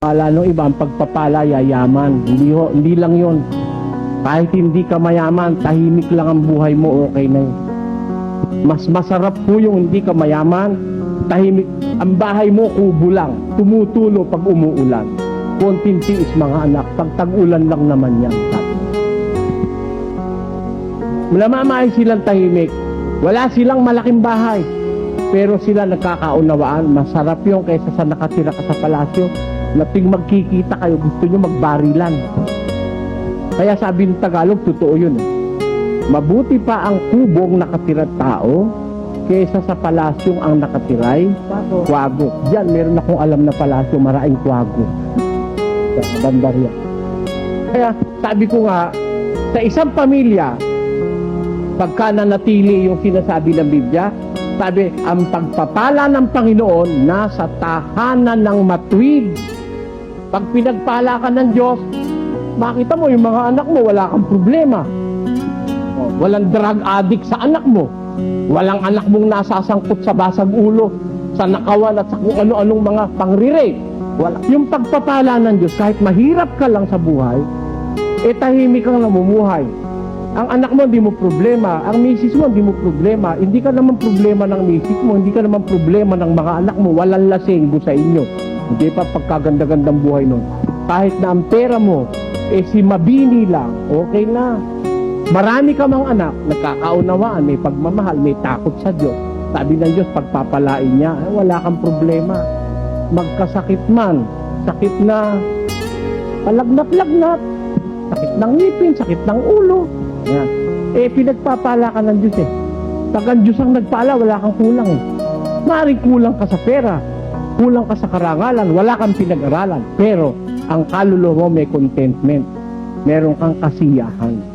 Akala nung iba, ang pagpapala, yayaman. Hindi lang yon. Kahit hindi ka mayaman, tahimik lang ang buhay mo, okay na yun. Mas masarap po yung hindi ka mayaman, tahimik. Ang bahay mo, kubo lang. Tumutulo pag umuulan. Konting tiis mga anak, pag tag-ulan lang naman yan. Namamahay silang tahimik. Wala silang malaking bahay. Pero sila nagkakaunawaan. Masarap yung kaysa sa nakatira ka sa palasyo. Na ting magkikita kayo, gusto nyo magbarilan. Kaya sabi ng Tagalog, totoo yun. Mabuti pa ang kubong nakatira tao kaysa sa palasyong ang nakatiray kwago. Diyan, meron akong alam na palasyo, maraming kwago. Sa Bandarya. Kaya sabi ko nga, sa isang pamilya, pagka nanatili yung sinasabi ng Biblia, sabi, ang pagpapala ng Panginoon nasa tahanan ng matuwid. Pag pinagpala ka ng Diyos, makita mo yung mga anak mo, wala kang problema. Walang drug addict sa anak mo. Walang anak mong nasasangkot sa basag ulo, sa nakawan at sa kung ano-anong mga pangre-rape. Wala. Yung pagpapala ng Diyos, kahit mahirap ka lang sa buhay, tahimik kang namumuhay. Ang anak mo, hindi mo problema. Ang misis mo, hindi mo problema. Hindi ka naman problema ng misis mo. Hindi ka naman problema ng mga anak mo. Walang lasenggo sa inyo. Hindi pa pagkaganda-gandang buhay nun. Kahit na ang pera mo, si mabini lang, okay na. Marami ka mang anak, nagkakaunawaan, may pagmamahal, may takot sa Diyos. Sabi ng Diyos, pagpapalain niya, wala kang problema. Magkasakit man, sakit na palagnat-lagnat, sakit ng ngipin, sakit ng ulo. Yan. Pinagpapala ka ng Diyos . Pag ang Diyos ang nagpala, wala kang kulang . Maaaring kulang ka sa pera, kulang ka sa karangalan, wala kang pinag-aralan. Pero, ang kaluluwa mo may contentment. Meron kang kasiyahan.